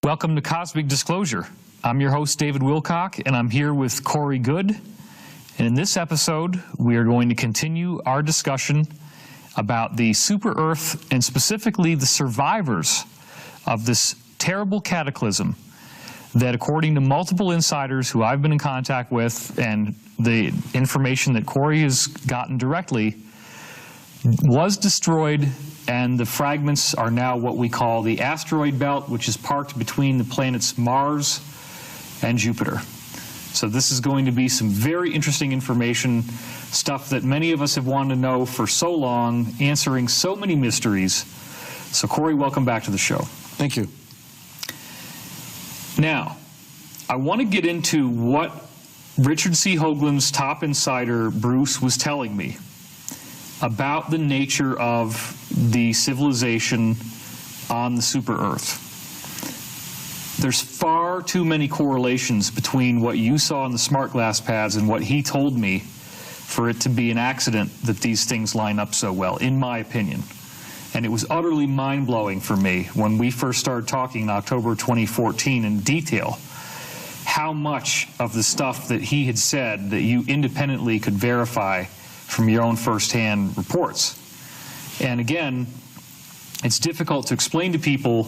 Welcome to Cosmic Disclosure. I'm your host, David Wilcock, and I'm here with Corey Goode. And in this episode, we are going to continue our discussion about the super Earth and specifically the survivors of this terrible cataclysm that, according to multiple insiders who I've been in contact with and the information that Corey has gotten directly, was destroyed, and the fragments are now what we call the asteroid belt, which is parked between the planets Mars and Jupiter. So this is going to be some very interesting information, stuff that many of us have wanted to know for so long, answering so many mysteries. So Corey, welcome back to the show. Thank you. Now, I want to get into what Richard C. Hoagland's top insider, Bruce, was telling me about the nature of the civilization on the super Earth. There's far too many correlations between what you saw in the smart glass pads and what he told me for it to be an accident that these things line up so well, in my opinion. And it was utterly mind-blowing for me when we first started talking in October 2014 in detail how much of the stuff that he had said that you independently could verify from your own first-hand reports. And again, it's difficult to explain to people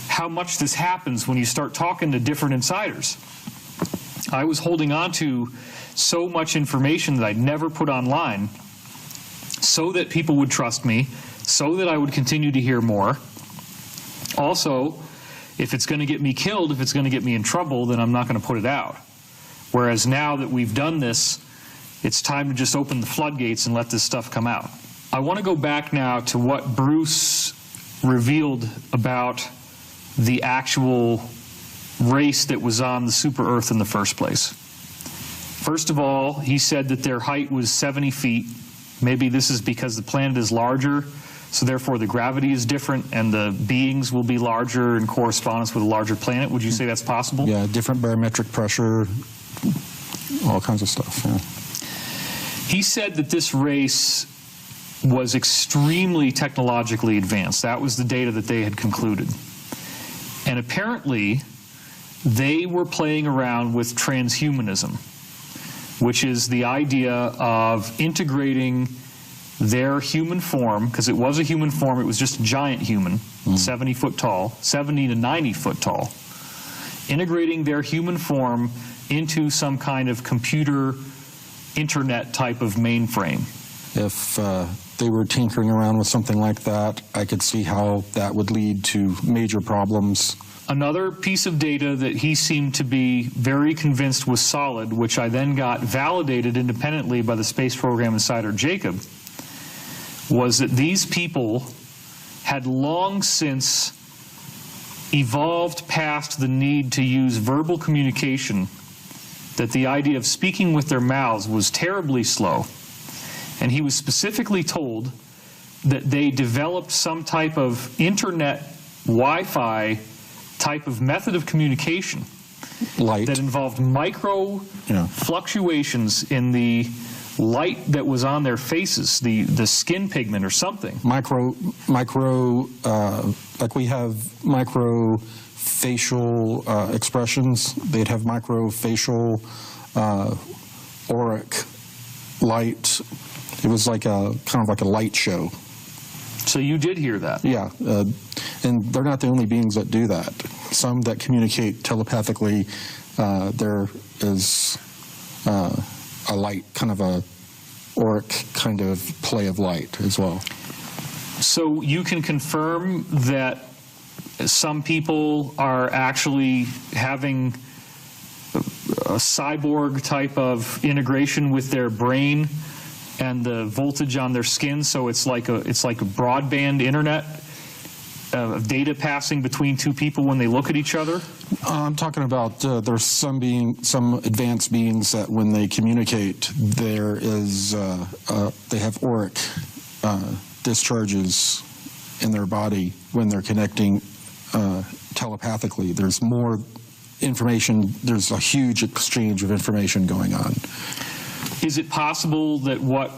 how much this happens when you start talking to different insiders. I was holding on to so much information that I'd never put online so that people would trust me, so that I would continue to hear more. Also, if it's going to get me killed, if it's going to get me in trouble, then I'm not going to put it out. Whereas now that we've done this, it's time to just open the floodgates and let this stuff come out. I want to go back now to what Bruce revealed about the actual race that was on the super Earth in the first place. First of all, he said that their height was 70 feet. Maybe this is because the planet is larger, so therefore the gravity is different and the beings will be larger in correspondence with a larger planet. Would you say that's possible? Yeah, different barometric pressure, all kinds of stuff. Yeah. He said that this race was extremely technologically advanced. That was the data that they had concluded. And apparently, they were playing around with transhumanism, which is the idea of integrating their human form, because it was a human form, it was just a giant human, 70 foot tall, 70 to 90 foot tall, integrating their human form into some kind of computer internet type of mainframe. If they were tinkering around with something like that, I could see how that would lead to major problems. Another piece of data that he seemed to be very convinced was solid, which I then got validated independently by the space program insider Jacob, was that these people had long since evolved past the need to use verbal communication, that the idea of speaking with their mouths was terribly slow. And he was specifically told that they developed some type of internet Wi-Fi type of method of communication that involved micro fluctuations in the light that was on their faces, the skin pigment or something. Micro, like we have micro facial expressions, they'd have micro facial auric light. It was like a kind of like a light show. So you did hear that? Yeah, and they're not the only beings that do that. Some that communicate telepathically, there is a light, kind of a auric kind of play of light as well. So you can confirm that some people are actually having a cyborg type of integration with their brain and the voltage on their skin, so it's like a broadband internet of data passing between two people when they look at each other? I'm talking about there's some advanced beings that when they communicate, there is they have auric discharges in their body when they're connecting telepathically. There's more information. There's a huge exchange of information going on. Is it possible that what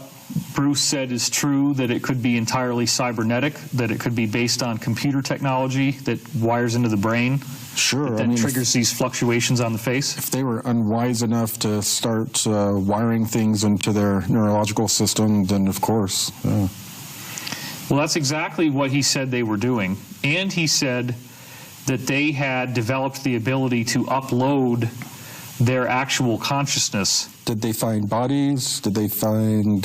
Bruce said is true, that it could be entirely cybernetic, that it could be based on computer technology that wires into the brain, Sure. that triggers these fluctuations on the face? If they were unwise enough to start wiring things into their neurological system, then of course. Well, that's exactly what he said they were doing. And he said that they had developed the ability to upload their actual consciousness. Did they find bodies? Did they find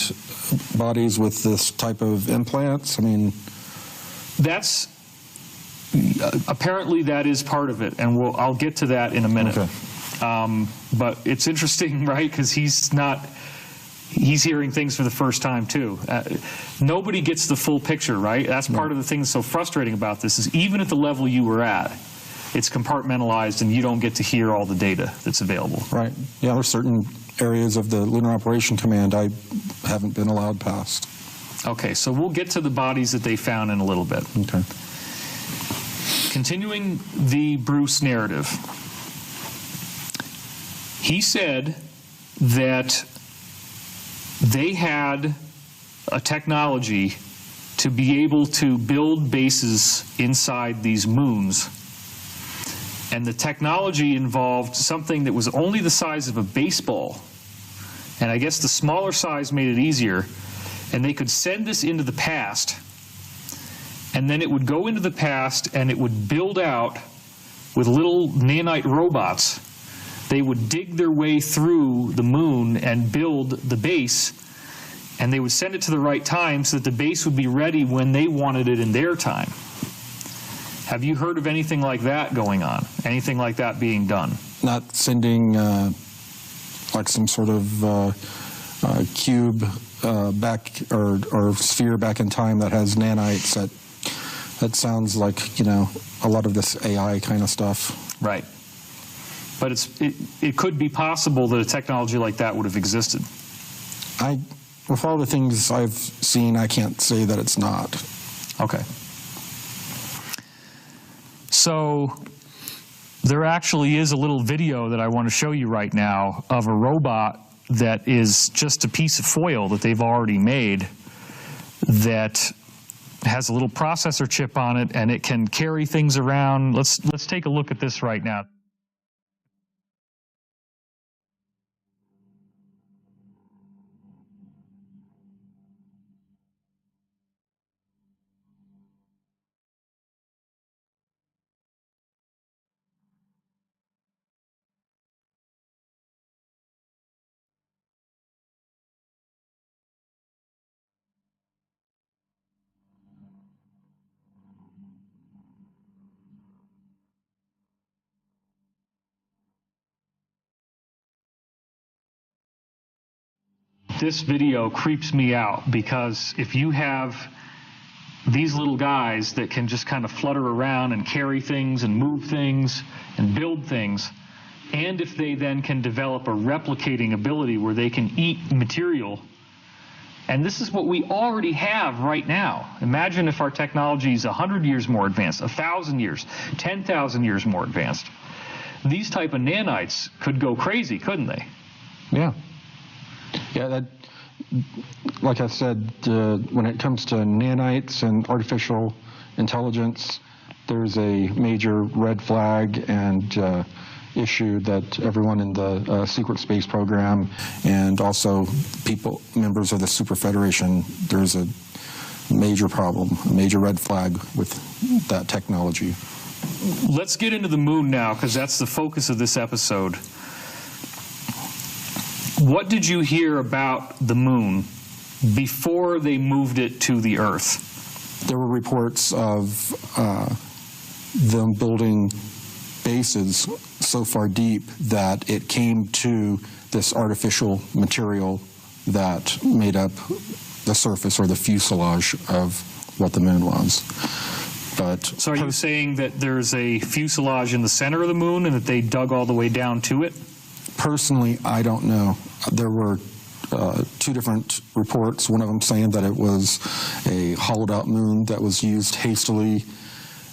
bodies with this type of implants? I mean, that's apparently that is part of it, and I'll get to that in a minute. Okay. But it's interesting, right? Because he's hearing things for the first time too. Nobody gets the full picture, right? That's part of the thing that's so frustrating about this, is even at the level you were at, it's compartmentalized and you don't get to hear all the data that's available. Right. Yeah, there's certain areas of the Lunar Operation Command I haven't been allowed past. Okay, so we'll get to the bodies that they found in a little bit. Okay. Continuing the Bruce narrative, he said that they had a technology to be able to build bases inside these moons. And the technology involved something that was only the size of a baseball. And I guess the smaller size made it easier. And they could send this into the past. And then it would go into the past and it would build out with little nanite robots. They would dig their way through the moon and build the base. And they would send it to the right time so that the base would be ready when they wanted it in their time. Have you heard of anything like that going on? Anything like that being done? Not sending like some sort of cube back or sphere back in time that has nanites. That sounds like, you know, a lot of this AI kind of stuff. Right. But it could be possible that a technology like that would have existed. With all the things I've seen, I can't say that it's not. Okay. So there actually is a little video that I want to show you right now of a robot that is just a piece of foil that they've already made that has a little processor chip on it, and it can carry things around. Let's take a look at this right now. This video creeps me out because if you have these little guys that can just kind of flutter around and carry things and move things and build things, and if they then can develop a replicating ability where they can eat material, and this is what we already have right now. Imagine if our technology is 100 years more advanced, 1,000 years, 10,000 years more advanced. These type of nanites could go crazy, couldn't they? Yeah. Yeah, that, like I said, when it comes to nanites and artificial intelligence, there's a major red flag and issue that everyone in the secret space program and also members of the Super Federation, there's a major problem, a major red flag with that technology. Let's get into the moon now, because that's the focus of this episode. What did you hear about the moon before they moved it to the Earth? There were reports of them building bases so far deep that it came to this artificial material that made up the surface or the fuselage of what the moon was. But so are you saying that there's a fuselage in the center of the moon and that they dug all the way down to it? Personally, I don't know. There were two different reports, one of them saying that it was a hollowed out moon that was used hastily,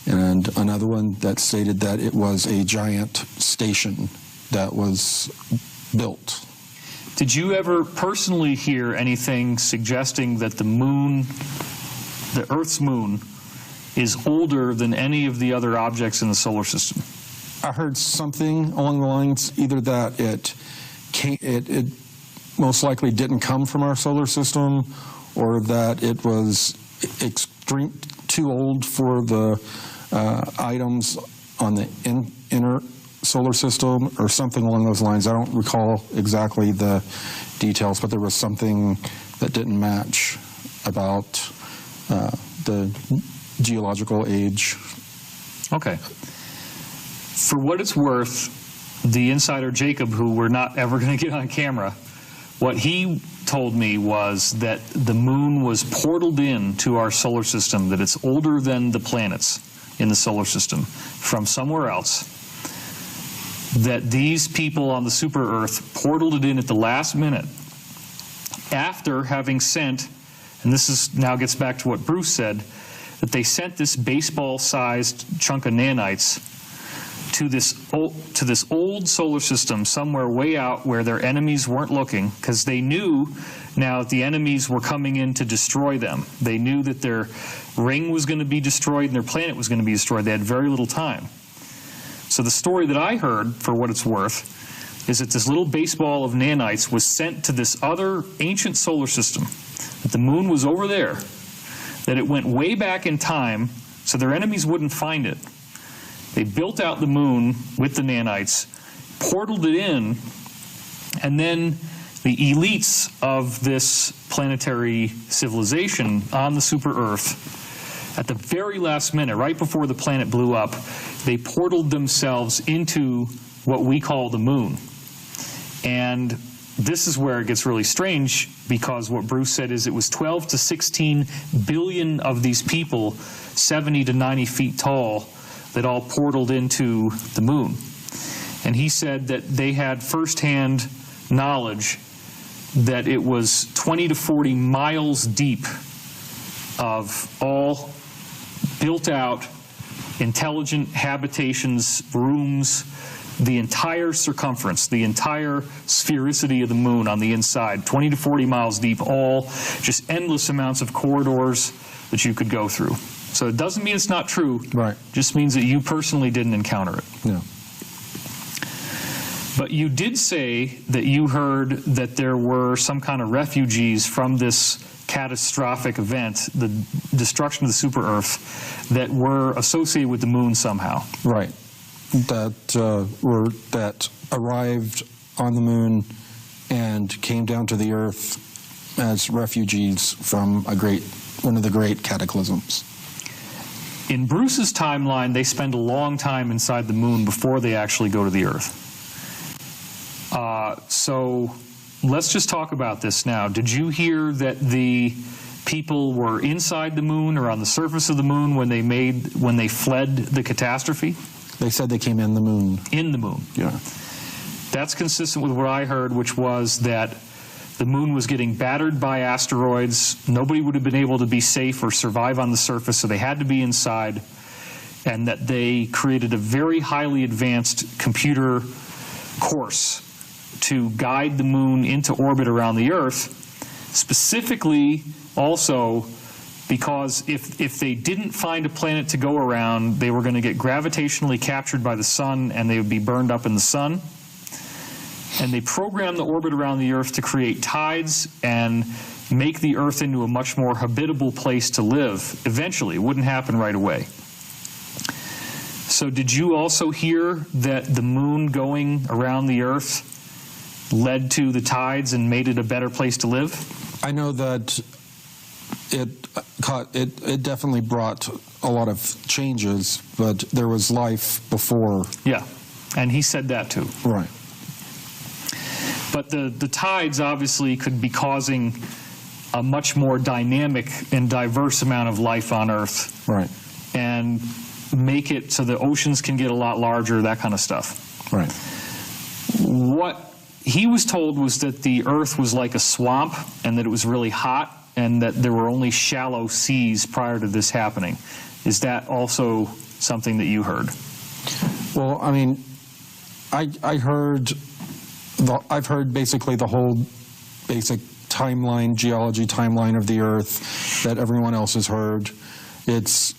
and another one that stated that it was a giant station that was built. Did you ever personally hear anything suggesting that the moon, the Earth's moon, is older than any of the other objects in the solar system? I heard something along the lines, either that it most likely didn't come from our solar system, or that it was too old for the items on the inner solar system, or something along those lines. I don't recall exactly the details, but there was something that didn't match about the geological age. Okay. For what it's worth, the insider Jacob, who we're not ever going to get on camera, what he told me was that the moon was portaled into our solar system, that it's older than the planets in the solar system from somewhere else, that these people on the super Earth portaled it in at the last minute after having sent, and this is now gets back to what Bruce said, that they sent this baseball-sized chunk of nanites to this old solar system somewhere way out where their enemies weren't looking, because they knew now that the enemies were coming in to destroy them. They knew that their ring was going to be destroyed and their planet was going to be destroyed. They had very little time. So the story that I heard, for what it's worth, is that this little baseball of nanites was sent to this other ancient solar system, that the moon was over there, that it went way back in time so their enemies wouldn't find it. They built out the moon with the nanites, portaled it in, and then the elites of this planetary civilization on the super Earth, at the very last minute, right before the planet blew up, they portaled themselves into what we call the moon. And this is where it gets really strange, because what Bruce said is it was 12 to 16 billion of these people, 70 to 90 feet tall, that all portaled into the moon. And he said that they had firsthand knowledge that it was 20 to 40 miles deep of all built out intelligent habitations, rooms, the entire circumference, the entire sphericity of the moon on the inside, 20 to 40 miles deep, all just endless amounts of corridors that you could go through. So it doesn't mean it's not true. Right. Just means that you personally didn't encounter it. No. But you did say that you heard that there were some kind of refugees from this catastrophic event, the destruction of the super Earth, that were associated with the moon somehow. Right. That arrived on the moon and came down to the Earth as refugees from one of the great cataclysms. In Bruce's timeline, they spend a long time inside the moon before they actually go to the Earth. So let's just talk about this now. Did you hear that the people were inside the moon or on the surface of the moon when they fled the catastrophe? They said they came in the moon. In the moon. Yeah. That's consistent with what I heard, which was that the moon was getting battered by asteroids. Nobody would have been able to be safe or survive on the surface, so they had to be inside, and that they created a very highly advanced computer course to guide the moon into orbit around the Earth, specifically also because if they didn't find a planet to go around, they were going to get gravitationally captured by the sun and they would be burned up in the sun. And they programmed the orbit around the Earth to create tides and make the Earth into a much more habitable place to live eventually. It wouldn't happen right away. So did you also hear that the moon going around the Earth led to the tides and made it a better place to live? I know that it definitely brought a lot of changes, but there was life before. Yeah, and he said that too. Right. But the tides obviously could be causing a much more dynamic and diverse amount of life on Earth. Right. And make it so the oceans can get a lot larger, that kind of stuff. Right. What he was told was that the Earth was like a swamp and that it was really hot and that there were only shallow seas prior to this happening. Is that also something that you heard? Well, I mean, I heard I've heard basically the whole basic timeline, geology timeline of the Earth that everyone else has heard. It's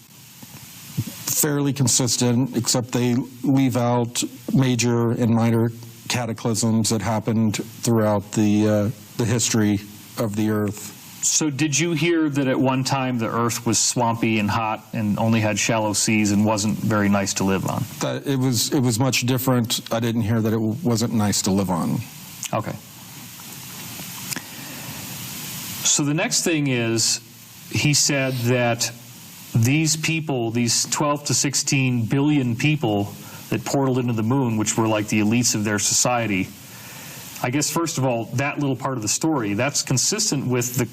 fairly consistent, except they leave out major and minor cataclysms that happened throughout the history of the Earth. So did you hear that at one time the Earth was swampy and hot and only had shallow seas and wasn't very nice to live on? That it was much different. I didn't hear that it wasn't nice to live on. Okay. So the next thing is, he said that these people, these 12 to 16 billion people that portaled into the moon, which were like the elites of their society, I guess first of all, that little part of the story, that's consistent with the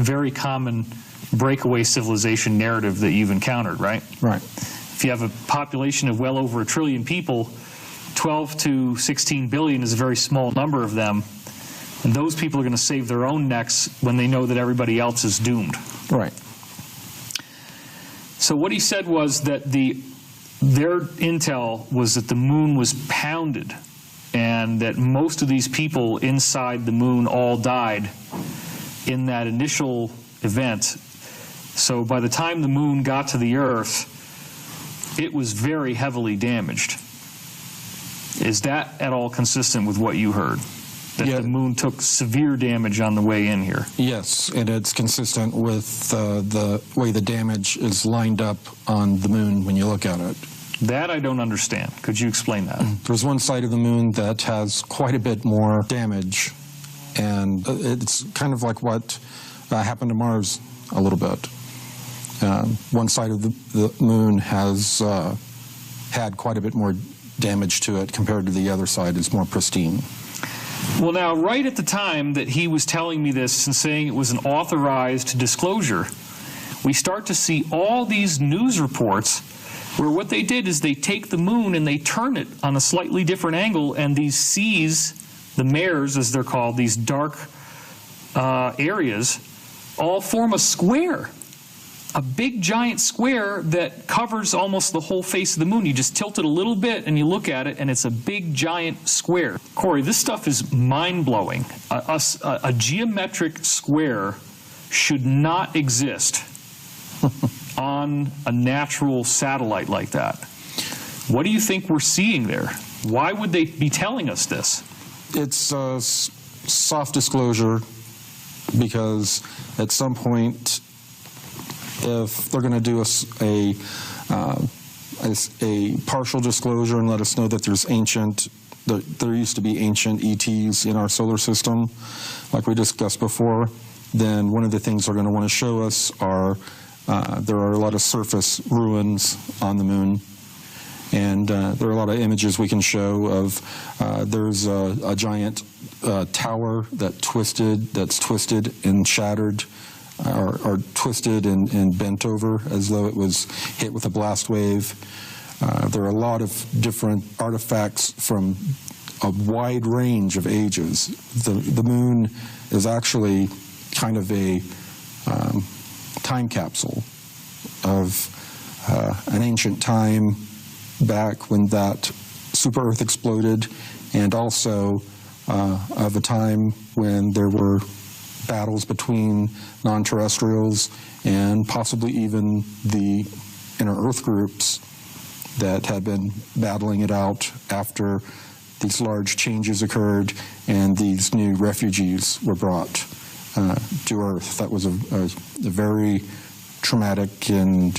very common breakaway civilization narrative that you've encountered, right? Right. If you have a population of well over 1 trillion people, 12 to 16 billion is a very small number of them, and those people are going to save their own necks when they know that everybody else is doomed. Right. So what he said was that their intel was that the moon was pounded and that most of these people inside the moon all died in that initial event. So by the time the moon got to the Earth, it was very heavily damaged. Is that at all consistent with what you heard? That the moon took severe damage on the way in here? Yes, and it's consistent with the way the damage is lined up on the moon when you look at it. That I don't understand. Could you explain that? There's one side of the moon that has quite a bit more damage, and it's kind of like what happened to Mars a little bit. One side of the moon has had quite a bit more damage to it compared to the other side is more pristine. Well, now, right at the time that he was telling me this and saying it was an authorized disclosure, we start to see all these news reports where what they did is they take the moon and they turn it on a slightly different angle, and these seas, the mares as they're called, these dark areas, all form a square. A big giant square that covers almost the whole face of the moon. You just tilt it a little bit and you look at it and it's a big giant square. Corey, this stuff is mind-blowing. A geometric square should not exist on a natural satellite like that. What do you think we're seeing there? Why would they be telling us this? It's a soft disclosure because at some point, if they're going to do a partial disclosure and let us know that there used to be ancient ETs in our solar system, like we discussed before, then one of the things they're going to want to show us are there are a lot of surface ruins on the moon, and there are a lot of images we can show of there's a giant tower that's twisted and shattered, or twisted and bent over as though it was hit with a blast wave. There are a lot of different artifacts from a wide range of ages. The moon is actually kind of a time capsule of an ancient time back when that super Earth exploded, and also of a time when there were battles between non-terrestrials and possibly even the inner Earth groups that had been battling it out after these large changes occurred and these new refugees were brought to Earth. That was a very traumatic and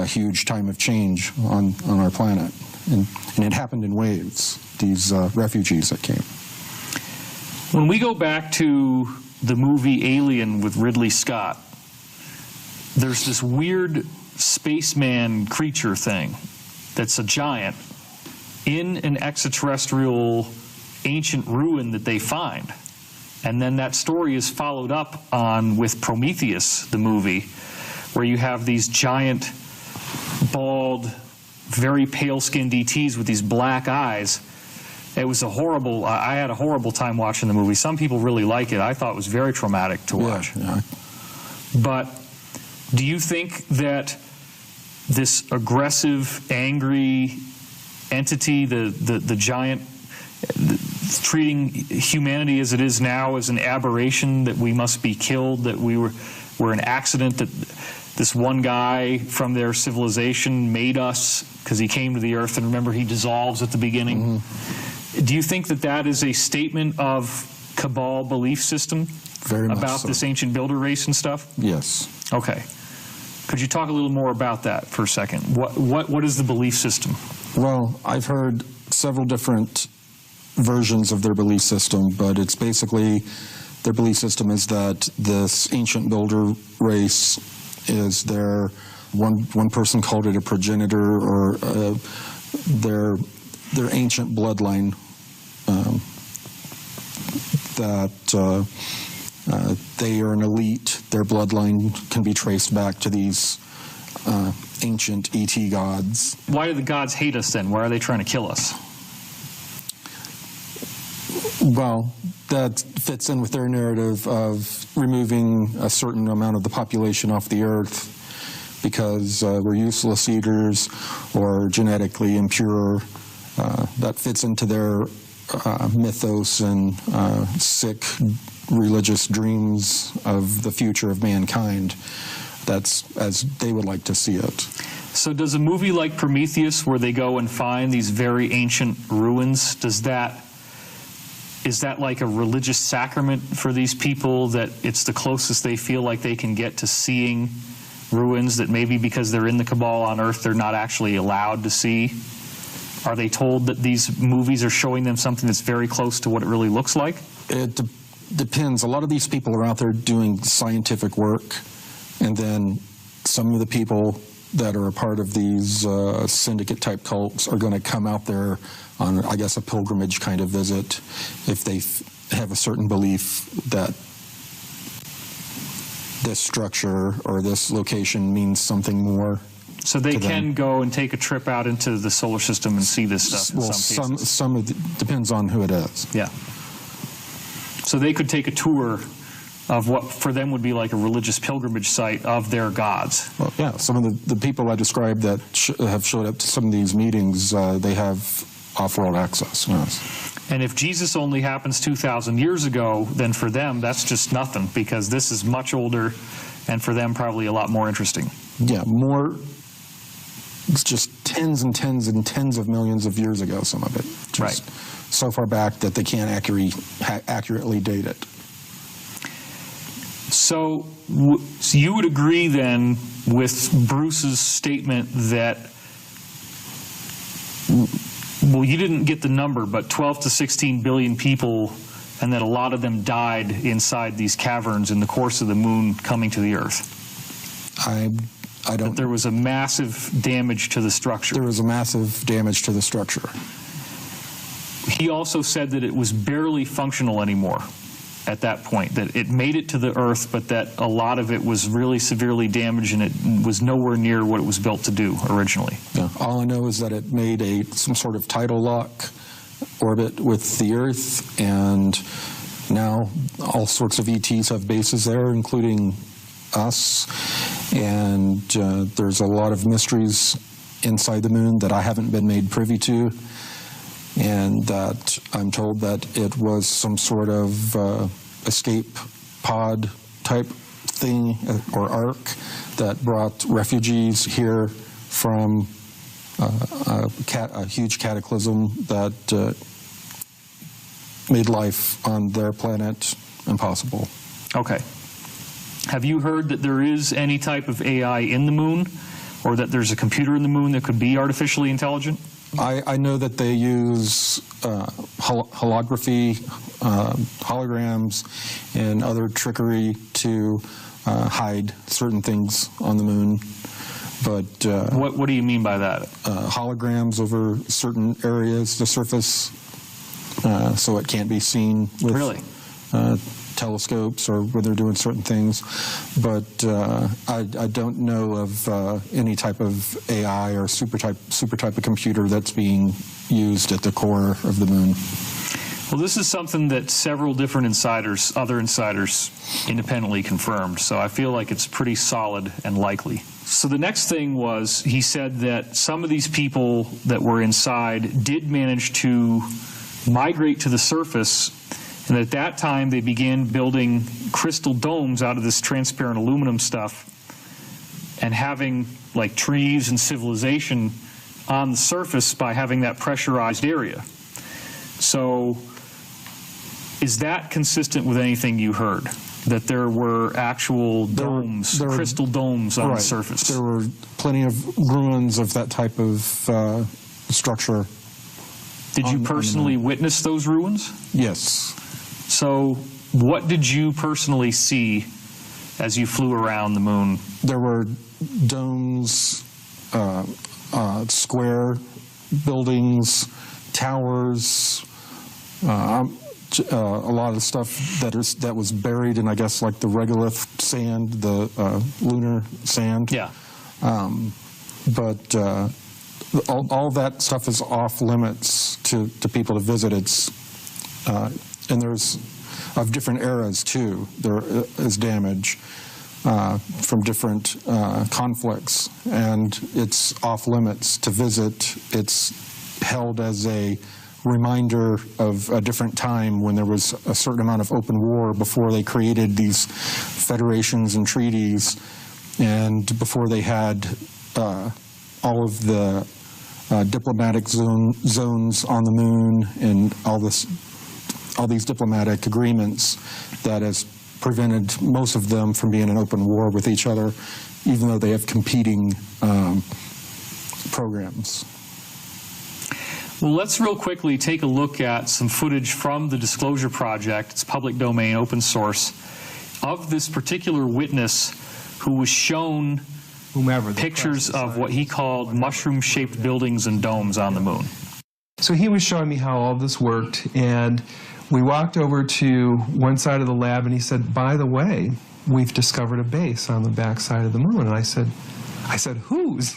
huge time of change on our planet. And it happened in waves, these refugees that came. When we go back to the movie Alien with Ridley Scott, there's this weird spaceman creature thing that's a giant in an extraterrestrial ancient ruin that they find. And then that story is followed up on with Prometheus, the movie, where you have these giant, bald, very pale-skinned ETs with these black eyes. It was a horrible, I had a horrible time watching the movie. Some people really like it. I thought it was very traumatic to watch. Yeah. But do you think that this aggressive, angry entity, the giant, treating humanity as it is now as an aberration, that we must be killed, that we're an accident, that this one guy from their civilization made us because he came to the earth, and remember, he dissolves at the beginning. Mm-hmm. Do you think that that is a statement of Cabal belief system? Very much about so. This ancient builder race and stuff? Yes. Okay. Could you talk a little more about that for a second? What is the belief system? Well, I've heard several different versions of their belief system, but it's basically, their belief system is that this ancient builder race is their, one person called it a progenitor, or their ancient bloodline, that they are an elite. Their bloodline can be traced back to these ancient ET gods. Why do the gods hate us then? Why are they trying to kill us? Well, that fits in with their narrative of removing a certain amount of the population off the earth because we're useless eaters or genetically impure. That fits into their mythos and sick religious dreams of the future of mankind. That's as they would like to see it. So does a movie like Prometheus, where they go and find these very ancient ruins, is that like a religious sacrament for these people, that it's the closest they feel like they can get to seeing ruins that maybe because they're in the Cabal on Earth they're not actually allowed to see? Are they told that these movies are showing them something that's very close to what it really looks like? It depends. A lot of these people are out there doing scientific work, and then some of the people that are a part of these syndicate-type cults are going to come out there on, I guess, a pilgrimage kind of visit if they have a certain belief that this structure or this location means something more. So they can go and take a trip out into the solar system and see this stuff. Well, some of it depends on who it is. Yeah. So they could take a tour of what for them would be like a religious pilgrimage site of their gods. Well, yeah. Some of the people I described that have showed up to some of these meetings, they have off-world access. Yes. And if Jesus only happens 2,000 years ago, then for them that's just nothing, because this is much older, and for them probably a lot more interesting. Yeah, more. It's just tens and tens and tens of millions of years ago, some of it. Just right. So far back that they can't accurately date it. So you would agree then with Bruce's statement that, well, you didn't get the number, but 12 to 16 billion people, and that a lot of them died inside these caverns in the course of the moon coming to the Earth? I don't. That there was a massive damage to the structure. There was a massive damage to the structure. He also said that it was barely functional anymore at that point, that it made it to the Earth, but that a lot of it was really severely damaged and it was nowhere near what it was built to do originally. Yeah. All I know is that it made some sort of tidal lock orbit with the Earth, and now all sorts of ETs have bases there, including us, and there's a lot of mysteries inside the moon that I haven't been made privy to, and that I'm told that it was some sort of escape pod type thing or ark that brought refugees here from a huge cataclysm that made life on their planet impossible. Okay. Have you heard that there is any type of AI in the moon, or that there's a computer in the moon that could be artificially intelligent? I know that they use holography, holograms, and other trickery to hide certain things on the moon. But what do you mean by that? Holograms over certain areas, the surface, so it can't be seen with really? Telescopes or when they're doing certain things. But I don't know of any type of AI or super type of computer that's being used at the core of the moon. Well, this is something that several different other insiders independently confirmed, so I feel like it's pretty solid and likely. So the next thing was, he said that some of these people that were inside did manage to migrate to the surface, and at that time they began building crystal domes out of this transparent aluminum stuff and having like trees and civilization on the surface by having that pressurized area. So is that consistent with anything you heard? That there were actual domes, crystal domes on the surface? There were plenty of ruins of that type of structure. Did you personally witness those ruins? Yes. So what did you personally see as you flew around the moon? There were domes, square buildings, towers, a lot of stuff that was buried in, I guess, like the regolith sand, the lunar sand. Yeah. But all that stuff is off limits to people to visit. It's and there's of different eras too. There is damage from different conflicts, and it's off limits to visit. It's held as a reminder of a different time when there was a certain amount of open war before they created these federations and treaties, and before they had all of the diplomatic zones on the moon and all these diplomatic agreements that has prevented most of them from being in open war with each other, even though they have competing programs. Well, let's real quickly take a look at some footage from the Disclosure Project. It's public domain, open source, of this particular witness who was shown pictures of what he called mushroom-shaped buildings and domes on the moon. So he was showing me how all this worked, and we walked over to one side of the lab, and he said, by the way, we've discovered a base on the back side of the moon. And I said, whose?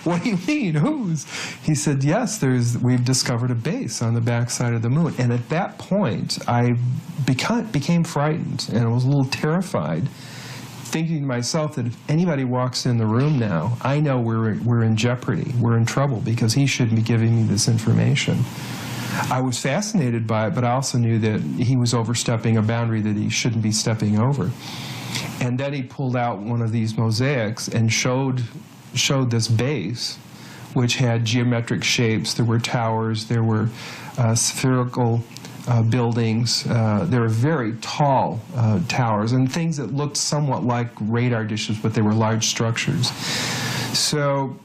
What do you mean, whose? He said, yes, we've discovered a base on the back side of the moon. And at that point, I became frightened, and I was a little terrified, thinking to myself that if anybody walks in the room now, I know we're in jeopardy, we're in trouble, because he shouldn't be giving me this information. I was fascinated by it, but I also knew that he was overstepping a boundary that he shouldn't be stepping over. And then he pulled out one of these mosaics and showed this base, which had geometric shapes. There were towers, there were spherical buildings, there were very tall towers, and things that looked somewhat like radar dishes, but they were large structures. So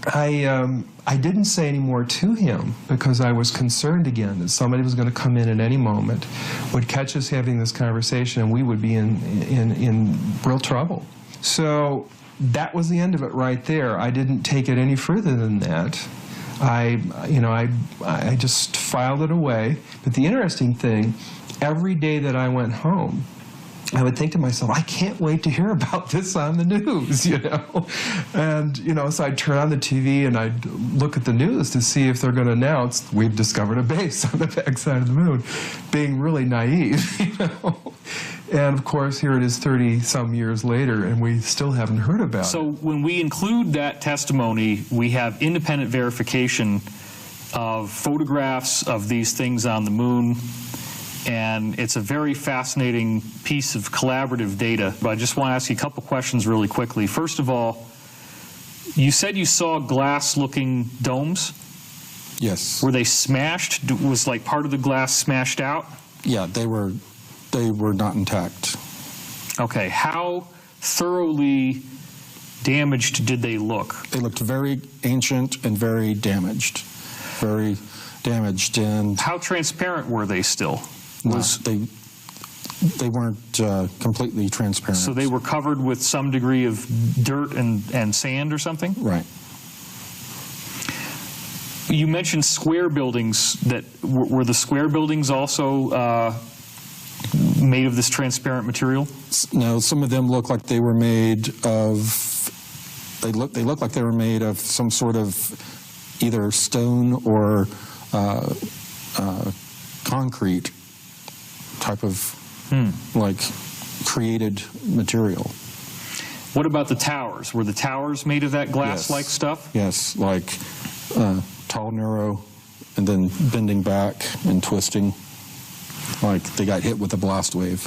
I didn't say any more to him because I was concerned again that somebody was going to come in at any moment, would catch us having this conversation, and we would be in real trouble. So that was the end of it right there. I didn't take it any further than that. I just filed it away. But the interesting thing, every day that I went home, I would think to myself, I can't wait to hear about this on the news, And, so I'd turn on the TV and I'd look at the news to see if they're going to announce, we've discovered a base on the backside of the moon, being really naive, And, of course, here it is 30-some years later, and we still haven't heard about it. So when we include that testimony, we have independent verification of photographs of these things on the moon, and it's a very fascinating piece of collaborative data. But I just want to ask you a couple questions really quickly. First of all, you said you saw glass-looking domes? Yes. Were they smashed? Was like part of the glass smashed out? Yeah, they were not intact. Okay, how thoroughly damaged did they look? They looked very ancient and very damaged. Very damaged. And how transparent were they still? They weren't completely transparent. So they were covered with some degree of dirt and sand or something? Right. You mentioned square buildings. That were the square buildings also made of this transparent material? No, some of them look like they were made of. They look like they were made of some sort of either stone or concrete type of like created material. What about the towers? Were the towers made of that glass-like stuff? Yes, like tall, narrow and then bending back and twisting, like they got hit with a blast wave.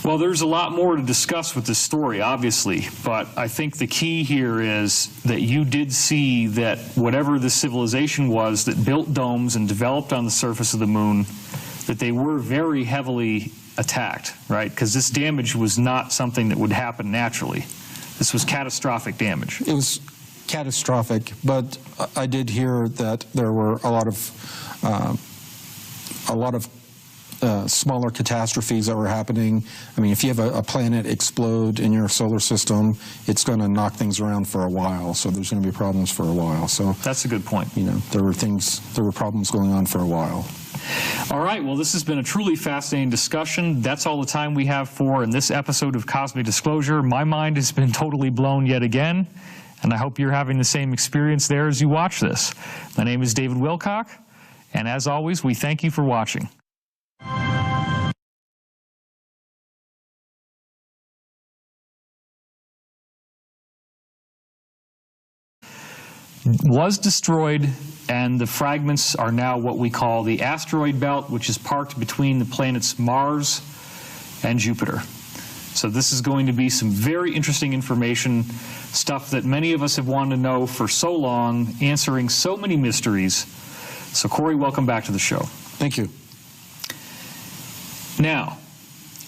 Well, there's a lot more to discuss with this story, obviously, but I think the key here is that you did see that whatever the civilization was that built domes and developed on the surface of the moon, that they were very heavily attacked, right? Because this damage was not something that would happen naturally. This was catastrophic damage. It was catastrophic, but I did hear that there were a lot of smaller catastrophes that were happening. I mean, if you have a planet explode in your solar system, it's going to knock things around for a while. So there's going to be problems for a while. So that's a good point. You know, there were problems going on for a while. All right, well, this has been a truly fascinating discussion. That's all the time we have for in this episode of Cosmic Disclosure. My mind has been totally blown yet again, and I hope you're having the same experience there as you watch this. My name is David Wilcock, and as always, we thank you for watching. Was destroyed, and the fragments are now what we call the asteroid belt, which is parked between the planets Mars and Jupiter. So this is going to be some very interesting information, stuff that many of us have wanted to know for so long, answering so many mysteries. So Corey, welcome back to the show. Thank you. Now,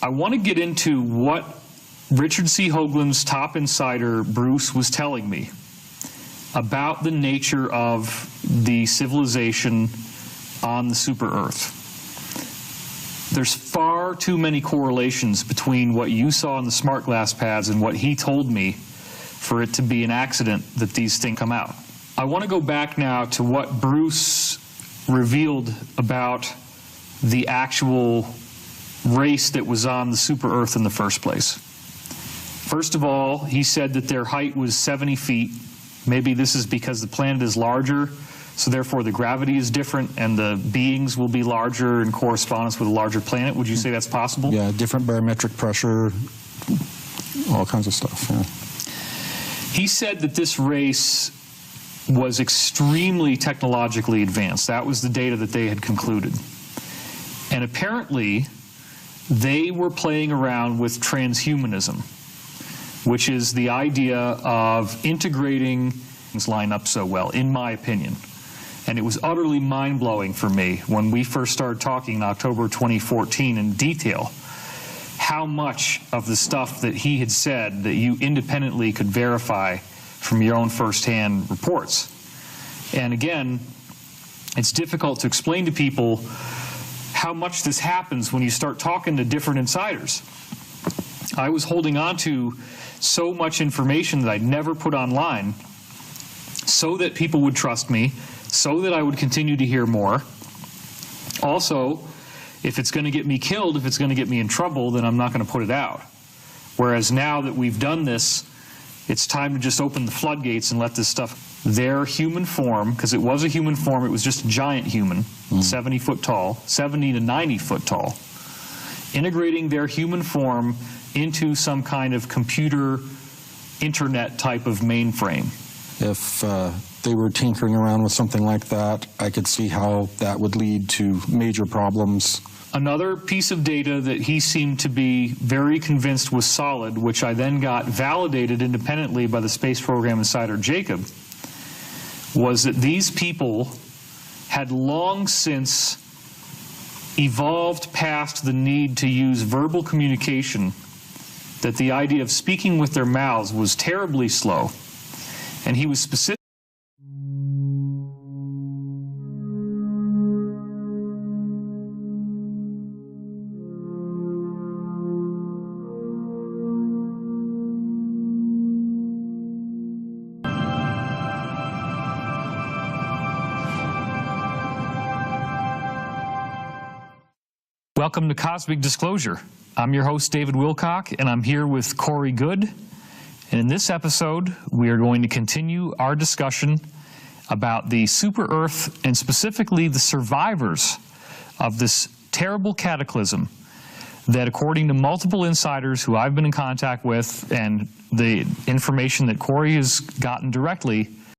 I want to get into what Richard C. Hoagland's top insider, Bruce, was telling me about the nature of the civilization on the super Earth. There's far too many correlations between what you saw in the smart glass pads and what he told me for it to be an accident that these things come out. I want to go back now to what Bruce revealed about the actual race that was on the super Earth in the first place. First of all, he said that their height was 70 feet. Maybe this is because the planet is larger, so therefore the gravity is different and the beings will be larger in correspondence with a larger planet. Would you say that's possible? Yeah, different barometric pressure, all kinds of stuff. Yeah. He said that this race was extremely technologically advanced. That was the data that they had concluded. And apparently, they were playing around with transhumanism, which is the idea of integrating things line up so well, in my opinion. And it was utterly mind-blowing for me when we first started talking in October 2014 in detail how much of the stuff that he had said that you independently could verify from your own first-hand reports. And again, it's difficult to explain to people how much this happens when you start talking to different insiders. I was holding on to so much information that I'd never put online so that people would trust me, so that I would continue to hear more. Also, if it's going to get me killed, if it's going to get me in trouble, then I'm not going to put it out. Whereas now that we've done this, it's time to just open the floodgates and let this stuff, their human form, because it was a human form, it was just a giant human, 70 foot tall, 70 to 90 foot tall, integrating their human form into some kind of computer internet type of mainframe. If they were tinkering around with something like that, I could see how that would lead to major problems. Another piece of data that he seemed to be very convinced was solid, which I then got validated independently by the space program insider Jacob, was that these people had long since evolved past the need to use verbal communication, that the idea of speaking with their mouths was terribly slow. And he was specific. Welcome to Cosmic Disclosure. I'm your host, David Wilcock, and I'm here with Corey Goode. And in this episode, we are going to continue our discussion about the super Earth and specifically the survivors of this terrible cataclysm that, according to multiple insiders who I've been in contact with and the information that Corey has gotten directly,